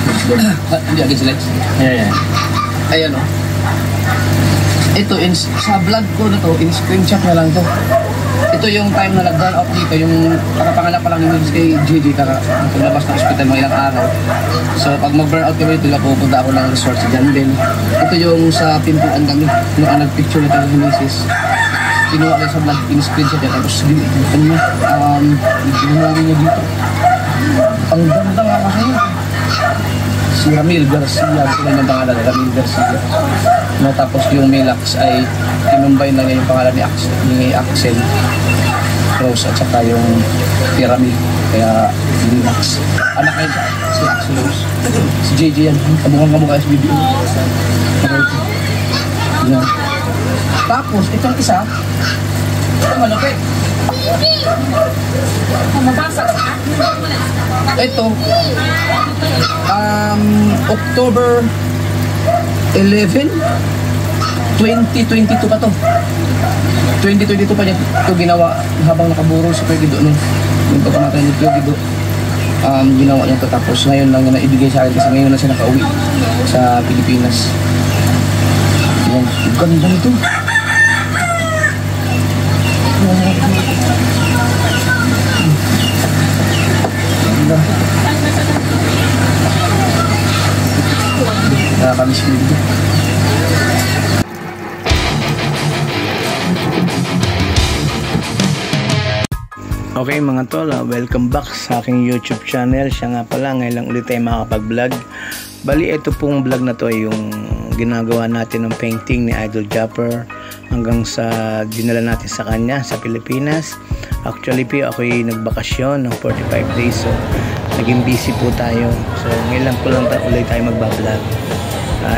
Hindi agad sila. Yeah. Ayan o. Ito, sa vlog ko na to, in-screenshot na lang to. Ito yung time na nag-run out dito, yung pakapanganak pa lang yung news kay Gigi, paglabas ng hospital mga ilang araw. So pag mag-burn out kami dito, pupunta ako ng resort sa Janbel. Ito yung sa pintuan kami, yung nag-picture na tayo ni Mrs. Kinuha kayo sa vlog, in-screenshot niya, tapos ginawa niya dito. Ang ganda nga kasi si Ramil Garcia, sila ng pangalan, Ramil Garcia. No, tapos yung Milax ay tinumbay na niya yung pangalan ni Axel Rose at saka yung Pyramid, kaya Milax. Anak niya si Axel Rose. Si JJ yan, kamukha si BBO. Yan. Tapos itong isa, ito malapit. Ito, October 11, 2022 pa to. 2022 pa niya ito ginawa habang nakaburo si Kuya Guido nun. Yung pagkamatay ni Kuya Guido, ginawa niya ito. Tapos ngayon lang na ibigay sa akin kasi ngayon na siya nakauwi sa Pilipinas. Yan, ganda nito. Ganda. Nakakamiss ko dito. Okay mga tol, welcome back sa aking YouTube channel. Siya nga pala, ngayon lang ulit tayo makapag-vlog. Bali, ito pong vlog na to ay yung ginagawa natin ng painting ni Idol Japper hanggang sa dinala natin sa kanya sa Pilipinas. Actually po, ako'y nagbakasyon ng 45 days, so naging busy po tayo. So ngayon lang po lang ulit tayo magbablog.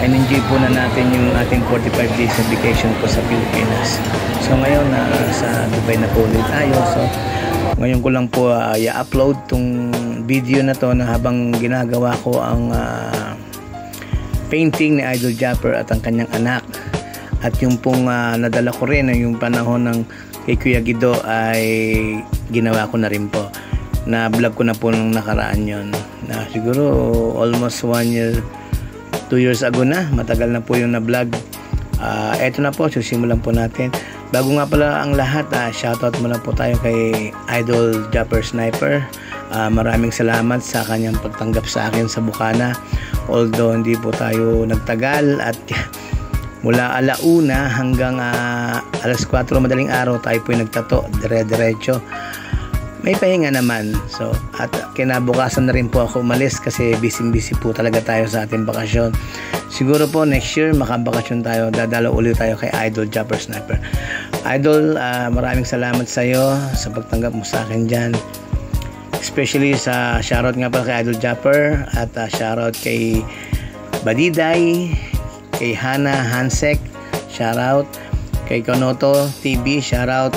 In-enjoy po na natin yung ating 45 days of vacation po sa Pilipinas. So ngayon, sa Dubai na po ulit tayo. So ngayon ko lang po i-upload tong video na to na habang ginagawa ko ang painting ni Idol Japper at ang kanyang anak. At yung pong nadala ko rin yung panahon ng kay Kuya Guido ay ginawa ko na rin po. Na vlog ko na po nung nakaraan yon. Na siguro almost 1 year, 2 years ago na. Matagal na po yung na-vlog. Eto na po, susimulan po natin. Bago nga pala ang lahat, shoutout muna po tayo kay Idol Japper Sniper. Maraming salamat sa kanyang pagtanggap sa akin sa Bukana. Although hindi po tayo nagtagal at mula alauna hanggang alas 4 madaling araw tayo po yung nagtato, dire-diretso. May pahinga naman. So, at kinabukasan na rin po ako umalis kasi busy po talaga tayo sa ating bakasyon. Siguro po next year makabakasyon tayo, dadalaw ulit tayo kay Idol Japper Sniper. Idol, maraming salamat sa iyo sa pagtanggap mo sa akin dyan. Especially sa shoutout nga pala kay Idol Japper at shoutout kay Badiday, kay Hana Hansek, shoutout kay Kanoto TV, shoutout.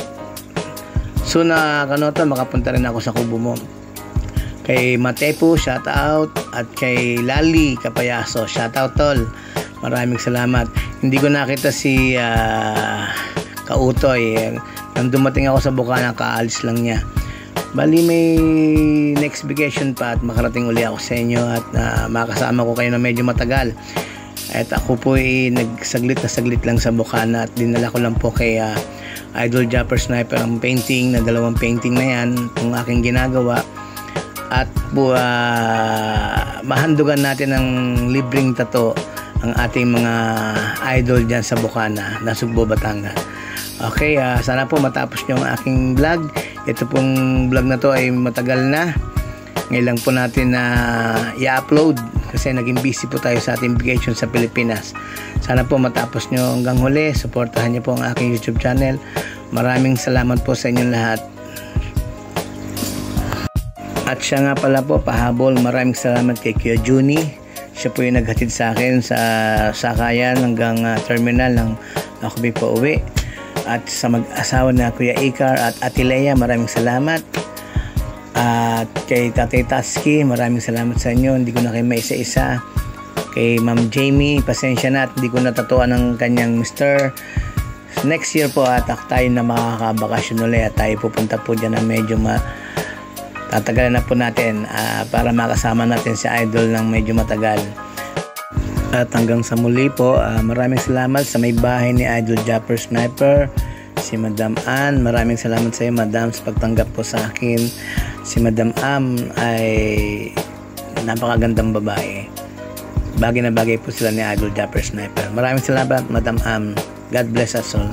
Soon Kanoto, makapunta rin ako sa kubo mo. Kay Matepo, shoutout. At kay Lali Kapayaso, shoutout tol. Maraming salamat. Hindi ko nakita si Kautoy. Nang dumating ako sa Bukana, kaalis lang niya. Bali may next vacation pa at makarating uli ako sa inyo at makasama ko kayo na medyo matagal. At ako po ay nagsaglit lang sa Bukana at dinala ko lang po kay Idol Japper Sniper ang painting na 2 painting na yan kung aking ginagawa. At po mahandugan natin ng libreng tato ang ating mga idol dyan sa Bukana, Nasugbo, Batangas. Okay, sana po matapos nyo ang aking vlog. Ito pong vlog na to ay matagal na. Ngayon lang po natin na i-upload kasi naging busy po tayo sa ating vacation sa Pilipinas. Sana po matapos nyo hanggang huli. Suportahan nyo po ang aking YouTube channel. Maraming salamat po sa inyong lahat. At siya nga pala po, pahabol, maraming salamat kay Kuya Juni. Siya po yung naghatid sa akin sa sakayan hanggang terminal ng ako po uwi. At sa mag-asawa na Kuya Ikar at Ate Leia, maraming salamat. At kay Tatay Taski, maraming salamat sa inyo. Hindi ko na kayo maisa-isa. Kay Ma'am Jamie, pasensya na at hindi ko natatuan ng kanyang mister. Next year po at tayo na makakabakasyon ulit at tayo pupunta po dyan na medyo Tatagalan na po natin para makasama natin si Idol ng medyo matagal. At hanggang sa muli po, maraming salamat sa may bahay ni Idol Japper Sniper, si Madam Ann. Maraming salamat sa iyo, Madam, sa pagtanggap po sa akin. Si Madam Am ay napakagandang babae. Bagay na bagay po sila ni Idol Japper Sniper. Maraming salamat, Madam Am. God bless us all.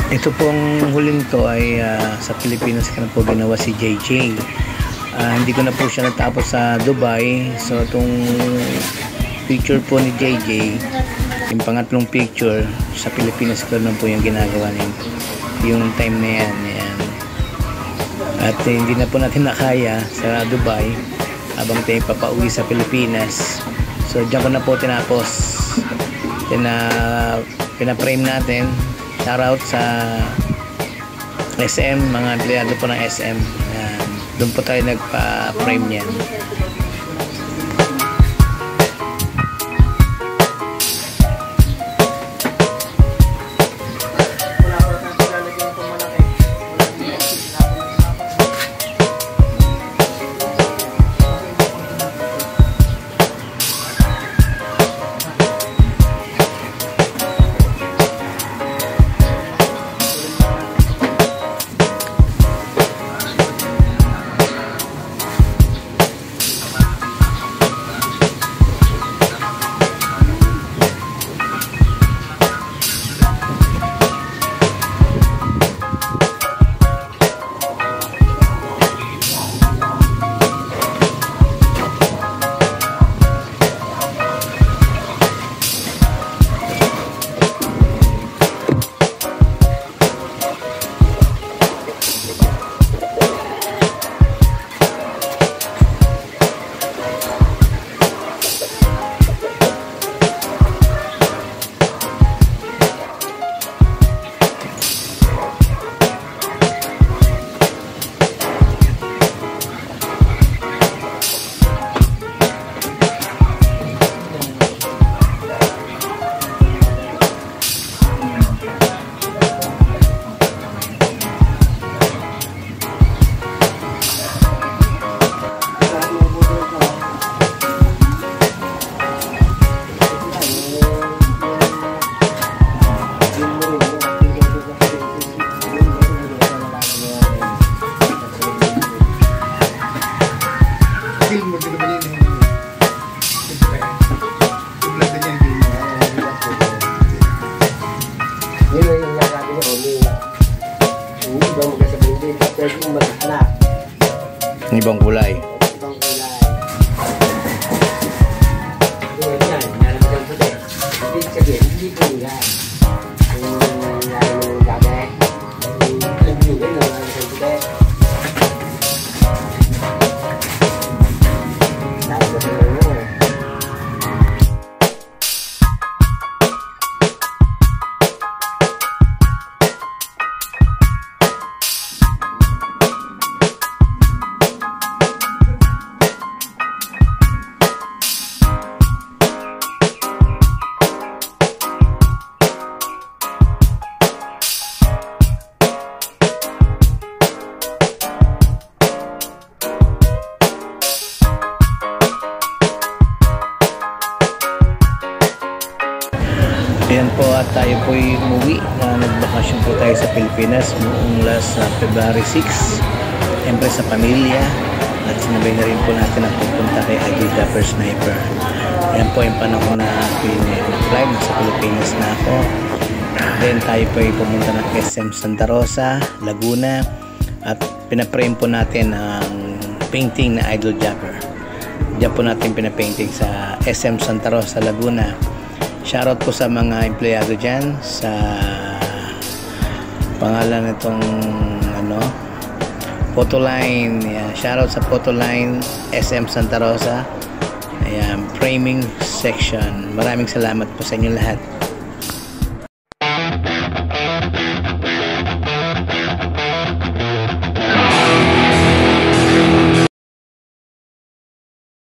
Ito pong huling to ay sa Pilipinas ko na po ginawa si JJ. Hindi ko na po siya natapos sa Dubai. So itong picture po ni JJ, yung pangatlong picture sa Pilipinas ko na po yung ginagawa niya. Yung time na yan. At hindi na po natin nakaya sa Dubai habang tayo papauwi sa Pilipinas. So dyan ko na po tinapos. Pina-frame natin. Shoutout sa SM, mga empleyado po ng SM. Doon po tayo nagpa-frame niyan. Ibang kulay. Ayan po at tayo po umuwi na nagbakasyon po tayo sa Pilipinas noong last February 6. Siyempre sa pamilya at sinabay na rin po natin ang pupunta kay Idol Japper Sniper. Ayan po yung panahon na nag-live sa Pilipinas na ako. Then tayo po ay pumunta ng SM Santa Rosa, Laguna at pinaprame po natin ang painting na Idol Japper. Diyan po natin pinapainting sa SM Santa Rosa, Laguna. Shoutout po sa mga empleyado dyan sa pangalan nitong Photoline. Ayan, shoutout sa Photoline SM Santa Rosa. Ayan, framing section. Maraming salamat po sa inyo lahat.